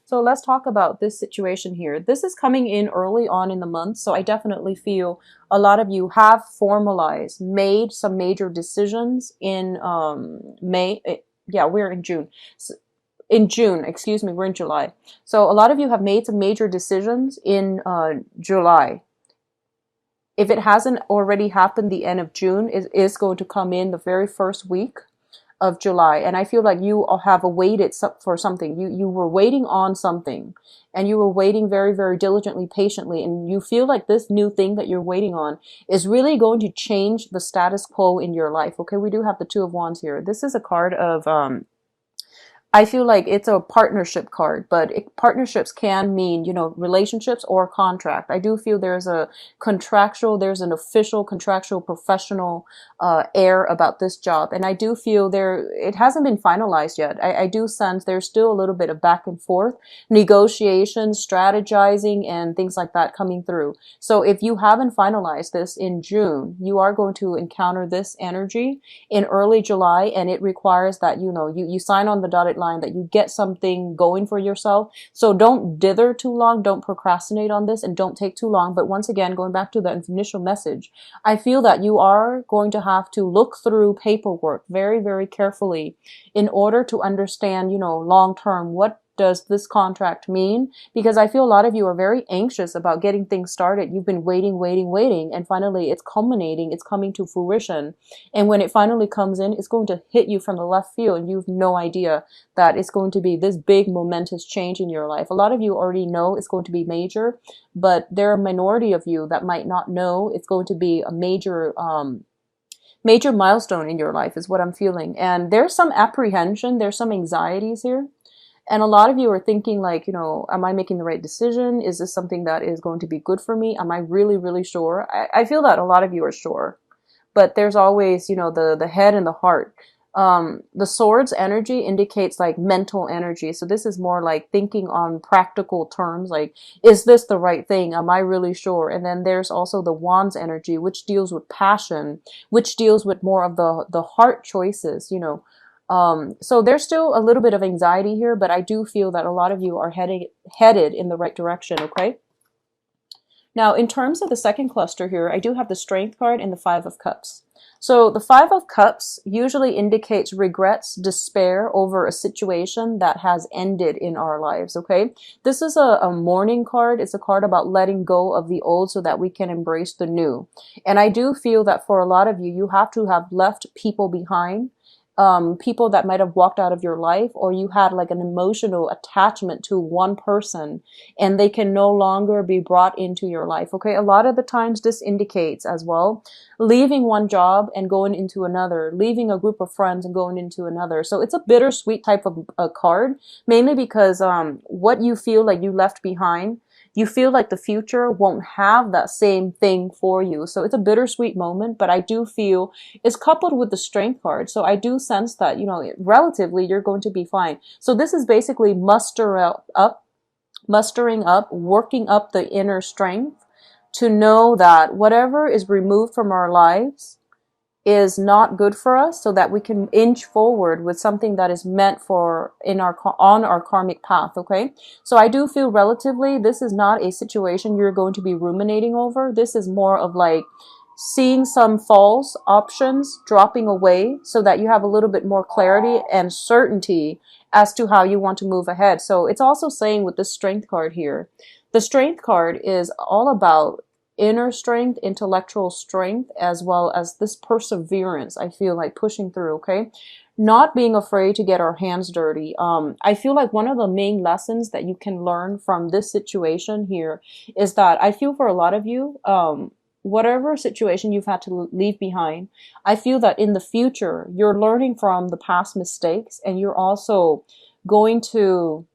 So let's talk about this situation here. This is coming in early on in the month, so I definitely feel a lot of you have formalized, made some major decisions in May. Yeah, we're in June. In June, excuse me, we're in July. So a lot of you have made some major decisions in July. If it hasn't already happened, the end of June is going to come in the very first week of July. And I feel like you all have awaited for something. You were waiting on something, and you were waiting very, very diligently, patiently. And you feel like this new thing that you're waiting on is really going to change the status quo in your life. Okay, we do have the Two of Wands here. This is a card of, I feel like it's a partnership card, but partnerships can mean, relationships or contract. I do feel there's there's an official, contractual, professional air about this job. And I do feel it hasn't been finalized yet. I do sense there's still a little bit of back and forth, negotiations, strategizing, and things like that coming through. So if you haven't finalized this in June, you are going to encounter this energy in early July, and it requires that, you sign on the dotted line, that you get something going for yourself. So don't dither too long, don't procrastinate on this, and don't take too long. But once again, going back to the initial message, I feel that you are going to have to look through paperwork very, very carefully in order to understand, long term, what does this contract mean? Because I feel a lot of you are very anxious about getting things started. You've been waiting, waiting, waiting, and finally it's culminating, it's coming to fruition. And when it finally comes in, it's going to hit you from the left field, and you have no idea that it's going to be this big momentous change in your life. A lot of you already know it's going to be major, but there are a minority of you that might not know it's going to be a major milestone in your life, is what I'm feeling. And there's some apprehension, there's some anxieties here. And a lot of you are thinking like, am I making the right decision? Is this something that is going to be good for me? Am I really, really sure? I feel that a lot of you are sure, but there's always, the head and the heart. The swords energy indicates like mental energy. So this is more like thinking on practical terms, like, is this the right thing? Am I really sure? And then there's also the wands energy, which deals with passion, which deals with more of the heart choices, So there's still a little bit of anxiety here, but I do feel that a lot of you are headed in the right direction, okay? Now, in terms of the second cluster here, I do have the Strength card and the Five of Cups. So the Five of Cups usually indicates regrets, despair over a situation that has ended in our lives, okay? This is a mourning card. It's a card about letting go of the old so that we can embrace the new. And I do feel that for a lot of you, you have to have left people behind. People that might have walked out of your life, or you had like an emotional attachment to one person and they can no longer be brought into your life. Okay. A lot of the times this indicates as well, leaving one job and going into another, leaving a group of friends and going into another. So it's a bittersweet type of a card, mainly because, what you feel like you left behind, you feel like the future won't have that same thing for you. So it's a bittersweet moment, but I do feel it's coupled with the Strength card. So I do sense that, relatively you're going to be fine. So this is basically mustering up, working up the inner strength to know that whatever is removed from our lives is not good for us, so that we can inch forward with something that is meant for on our karmic path. Okay. So I do feel relatively, this is not a situation you're going to be ruminating over. This is more of like seeing some false options dropping away so that you have a little bit more clarity and certainty as to how you want to move ahead. So it's also saying with the Strength card here, the Strength card is all about inner strength, intellectual strength, as well as this perseverance. I feel like pushing through, okay? Not being afraid to get our hands dirty. I feel like one of the main lessons that you can learn from this situation here is that I feel for a lot of you, whatever situation you've had to leave behind, I feel that in the future, you're learning from the past mistakes, and you're also going to,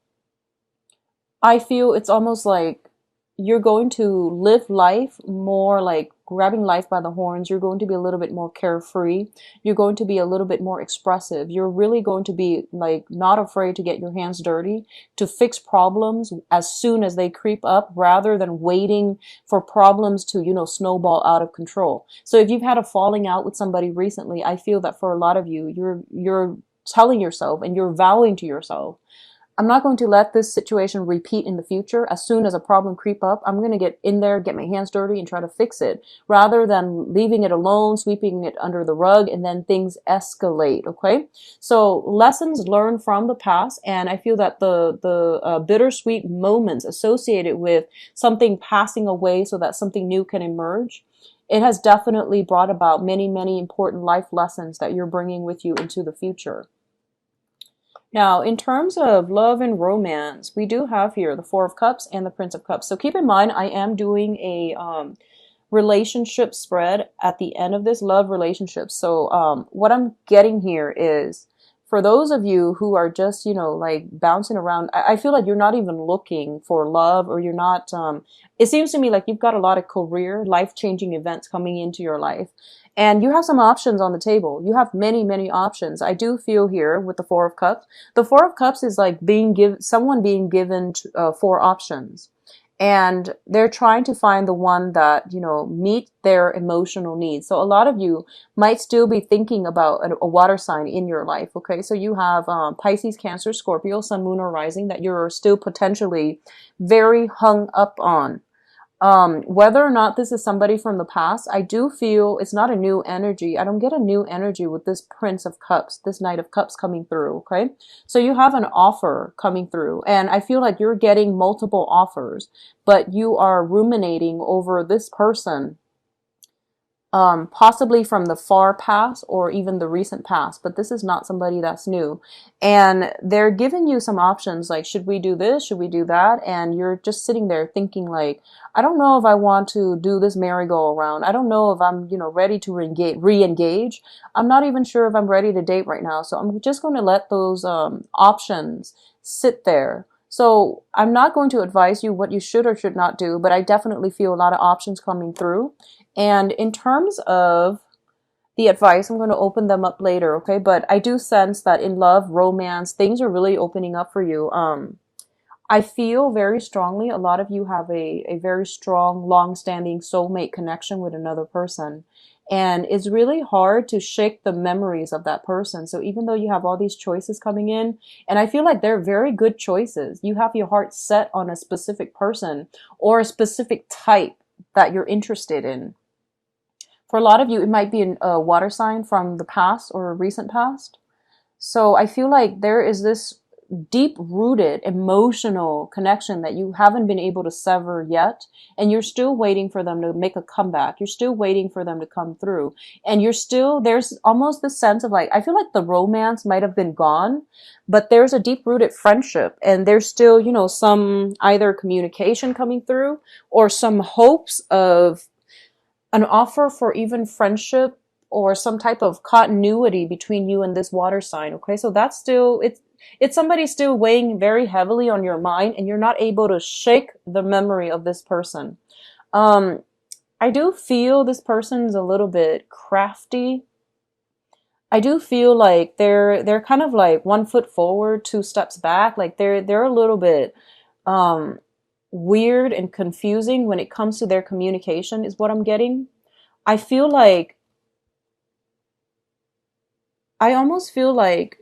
I feel it's almost like you're going to live life more like grabbing life by the horns. You're going to be a little bit more carefree. You're going to be a little bit more expressive. You're really going to be like not afraid to get your hands dirty, to fix problems as soon as they creep up, rather than waiting for problems to, snowball out of control. So if you've had a falling out with somebody recently, I feel that for a lot of you, you're telling yourself and you're vowing to yourself I'm not going to let this situation repeat in the future. As soon as a problem creep up, I'm going to get in there, get my hands dirty and try to fix it rather than leaving it alone, sweeping it under the rug, and then things escalate. Okay. So lessons learned from the past. And I feel that the bittersweet moments associated with something passing away so that something new can emerge, it has definitely brought about many, many important life lessons that you're bringing with you into the future. Now, in terms of love and romance, we do have here the Four of Cups and the Prince of Cups. So keep in mind, I am doing a relationship spread at the end of this, love relationships. So what I'm getting here is for those of you who are just, like bouncing around, I feel like you're not even looking for love, or you're not, it seems to me like you've got a lot of career, life-changing events coming into your life. And you have some options on the table. You have many, many options. I do feel here with the Four of Cups. The Four of Cups is like someone being given four options. And they're trying to find the one that, meet their emotional needs. So a lot of you might still be thinking about a water sign in your life. Okay. So you have Pisces, Cancer, Scorpio, Sun, Moon, or Rising that you're still potentially very hung up on. Whether or not this is somebody from the past, I do feel it's not a new energy. I don't get a new energy with this Prince of Cups, this Knight of Cups coming through. Okay. So you have an offer coming through, and I feel like you're getting multiple offers, but you are ruminating over this person, possibly from the far past or even the recent past, but this is not somebody that's new. And they're giving you some options like, should we do this? Should we do that? And you're just sitting there thinking like, I don't know if I want to do this merry-go-round. I don't know if I'm, ready to re-engage. I'm not even sure if I'm ready to date right now. So I'm just going to let those options sit there. So I'm not going to advise you what you should or should not do, but I definitely feel a lot of options coming through. And in terms of the advice, I'm going to open them up later, okay? But I do sense that in love, romance, things are really opening up for you. I feel very strongly a lot of you have a very strong, long-standing soulmate connection with another person. And it's really hard to shake the memories of that person. So even though you have all these choices coming in, and I feel like they're very good choices, you have your heart set on a specific person or a specific type that you're interested in. For a lot of you, it might be a water sign from the past or a recent past. So I feel like there is this deep-rooted emotional connection that you haven't been able to sever yet, and you're still waiting for them to make a comeback. You're still waiting for them to come through, and there's almost this sense of like, I feel like the romance might have been gone, but there's a deep-rooted friendship, and there's still, some either communication coming through or some hopes of an offer for even friendship or some type of continuity between you and this water sign. Okay. So that's still, it's somebody still weighing very heavily on your mind, and you're not able to shake the memory of this person. I do feel this person's a little bit crafty. I do feel like they're kind of like 1 foot forward, 2 steps back. Like they're a little bit, weird and confusing when it comes to their communication is what I'm getting. I feel like, I almost feel like,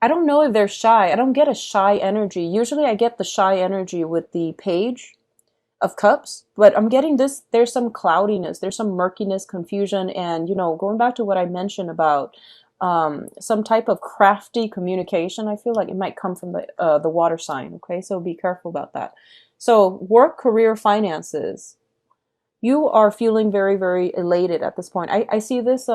I don't know if they're shy. I don't get a shy energy. Usually I get the shy energy with the Page of Cups, but I'm getting this, there's some cloudiness, there's some murkiness, confusion, and, going back to what I mentioned about some type of crafty communication, I feel like it might come from the water sign. Okay, so be careful about that. So work, career, finances. You are feeling very, very elated at this point. I see this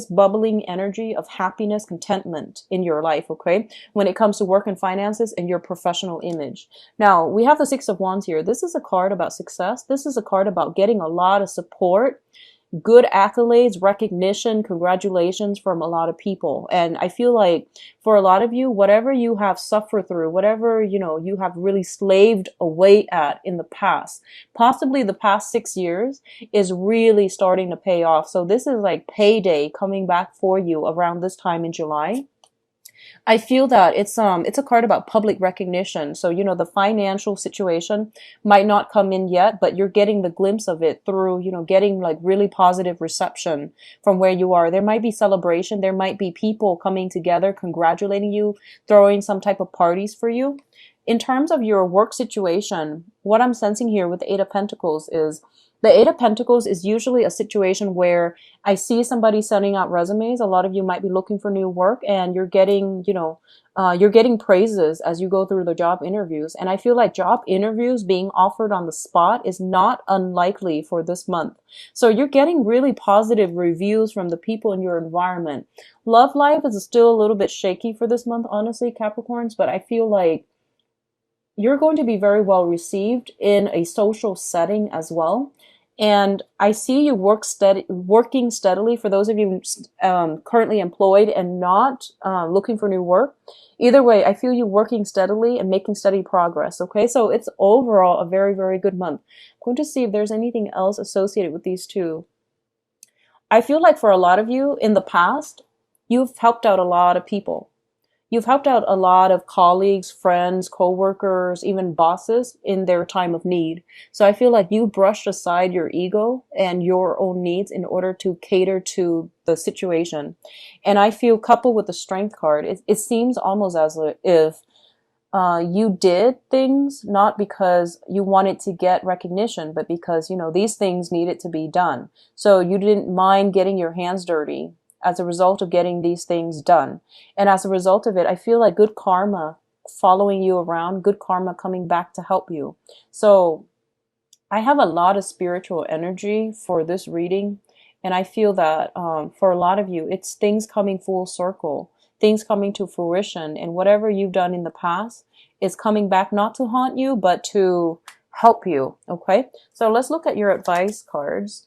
bubbling energy of happiness, contentment in your life, okay? When it comes to work and finances and your professional image. Now, we have the Six of Wands here. This is a card about success. This is a card about getting a lot of support, good accolades, recognition, congratulations from a lot of people. And I feel like for a lot of you, whatever you have suffered through, whatever, you have really slaved away at in the past, possibly the past 6 years, is really starting to pay off. So this is like payday coming back for you around this time in July. I feel that it's a card about public recognition. So, you know, the financial situation might not come in yet, but you're getting the glimpse of it through, you know, getting like really positive reception from where you are. There might be celebration, there might be people coming together, congratulating you, throwing some type of parties for you. In terms of your work situation, what I'm sensing here with the Eight of Pentacles is the Eight of Pentacles is usually a situation where I see somebody sending out resumes. A lot of you might be looking for new work and you're getting, you know, you're getting praises as you go through the job interviews. And I feel like job interviews being offered on the spot is not unlikely for this month. So you're getting really positive reviews from the people in your environment. Love life is still a little bit shaky for this month, honestly, Capricorns, but I feel like you're going to be very well received in a social setting as well. And I see you working steadily for those of you currently employed and not looking for new work. Either way, I feel you working steadily and making steady progress. Okay, so it's overall a very, very good month. I'm going to see if there's anything else associated with these two. I feel like for a lot of you in the past, you've helped out a lot of people. You've helped out a lot of colleagues, friends, coworkers, even bosses in their time of need. So I feel like you brushed aside your ego and your own needs in order to cater to the situation. And I feel coupled with the Strength card, it seems almost as if you did things not because you wanted to get recognition, but because, you know, these things needed to be done. So you didn't mind getting your hands dirty as a result of getting these things done. And as a result of it, I feel like good karma following you around, good karma coming back to help you. So I have a lot of spiritual energy for this reading. And I feel that for a lot of you, it's things coming full circle, things coming to fruition. And whatever you've done in the past is coming back not to haunt you, but to help you. Okay, so let's look at your advice cards.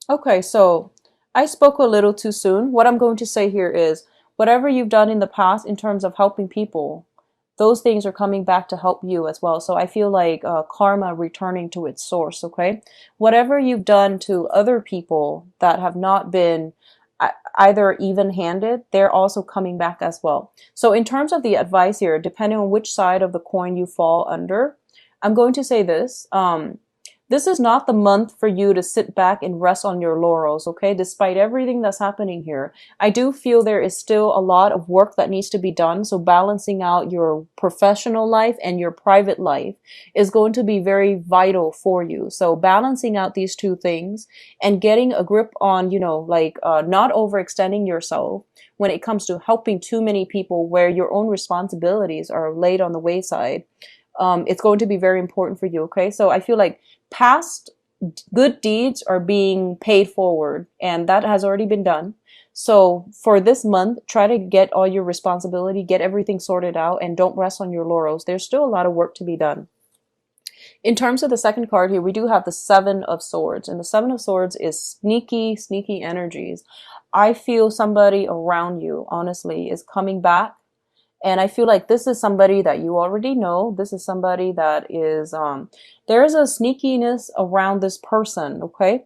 Okay, so I spoke a little too soon. What I'm going to say here is whatever you've done in the past in terms of helping people, those things are coming back to help you as well. So I feel like karma returning to its source, okay? Whatever you've done to other people that have not been either even-handed, they're also coming back as well. So in terms of the advice here, depending on which side of the coin you fall under, I'm going to say this. This is not the month for you to sit back and rest on your laurels, okay? Despite everything that's happening here, I do feel there is still a lot of work that needs to be done. So balancing out your professional life and your private life is going to be very vital for you. So balancing out these two things and getting a grip on, you know, like not overextending yourself when it comes to helping too many people where your own responsibilities are laid on the wayside. It's going to be very important for you, okay? So I feel like past good deeds are being paid forward, and that has already been done. So for this month, try to get all your responsibility, get everything sorted out, and don't rest on your laurels. There's still a lot of work to be done. In terms of the second card here, we do have the Seven of Swords, and the Seven of Swords is sneaky, sneaky energies. I feel somebody around you, honestly, is coming back. And I feel like this is somebody that you already know. This is somebody that is, there is a sneakiness around this person, okay?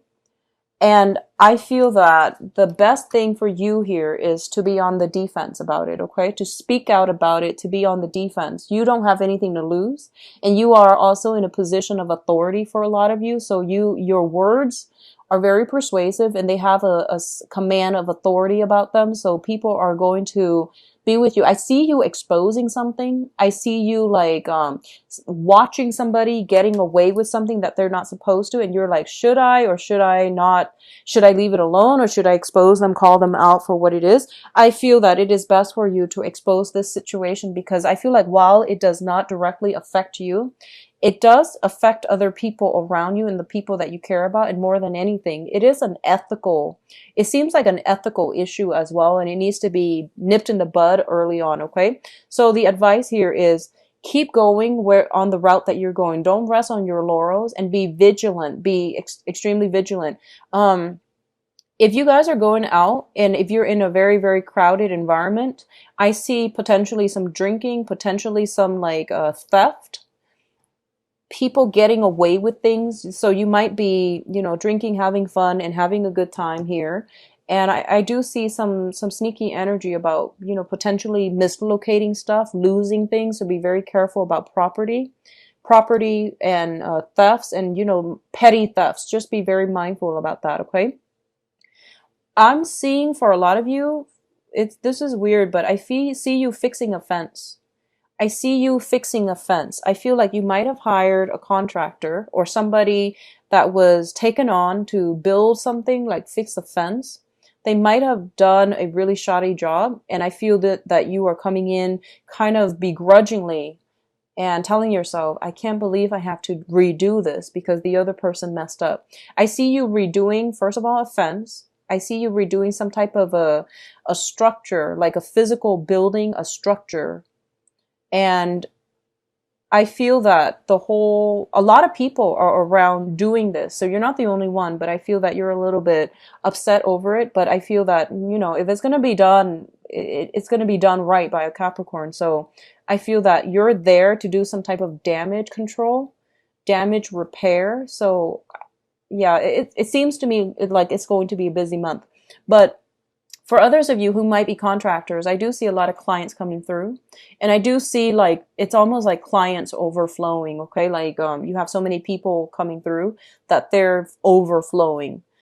And I feel that the best thing for you here is to be on the defense about it, okay? To speak out about it, to be on the defense. You don't have anything to lose. And you are also in a position of authority for a lot of you. So your words are very persuasive and they have a command of authority about them. So people are going to be with you. I see you exposing something. I see you like watching somebody getting away with something that they're not supposed to. And you're like, should I or should I not? Should I leave it alone or should I expose them, call them out for what it is? I feel that it is best for you to expose this situation because I feel like while it does not directly affect you, it does affect other people around you and the people that you care about. And more than anything, it seems like an ethical issue as well. And it needs to be nipped in the bud early on. Okay. So the advice here is keep going on the route that you're going. Don't rest on your laurels and be vigilant, be extremely vigilant. If you guys are going out and if you're in a very, very crowded environment, I see potentially some drinking, potentially some like theft, people getting away with things. So you might be, drinking, having fun and having a good time here. And I do see some sneaky energy about, potentially mislocating stuff, losing things. So be very careful about property and thefts and, petty thefts. Just be very mindful about that, okay? I'm seeing for a lot of you, this is weird, but see you fixing a fence. I see you fixing a fence. I feel like you might have hired a contractor or somebody that was taken on to build something like fix a fence. They might have done a really shoddy job, and I feel that you are coming in kind of begrudgingly and telling yourself, I can't believe I have to redo this because the other person messed up. I see you redoing, first of all, a fence. I see you redoing some type of a structure, like a physical building, a structure. And I feel that a lot of people are around doing this. So you're not the only one, but I feel that you're a little bit upset over it. But I feel that, if it's going to be done, it's going to be done right by a Capricorn. So I feel that you're there to do some type of damage control, damage repair. So yeah, it seems to me like it's going to be a busy month. But for others of you who might be contractors, I do see a lot of clients coming through. And I do see like, it's almost like clients overflowing, okay? Like, you have so many people coming through that they're overflowing.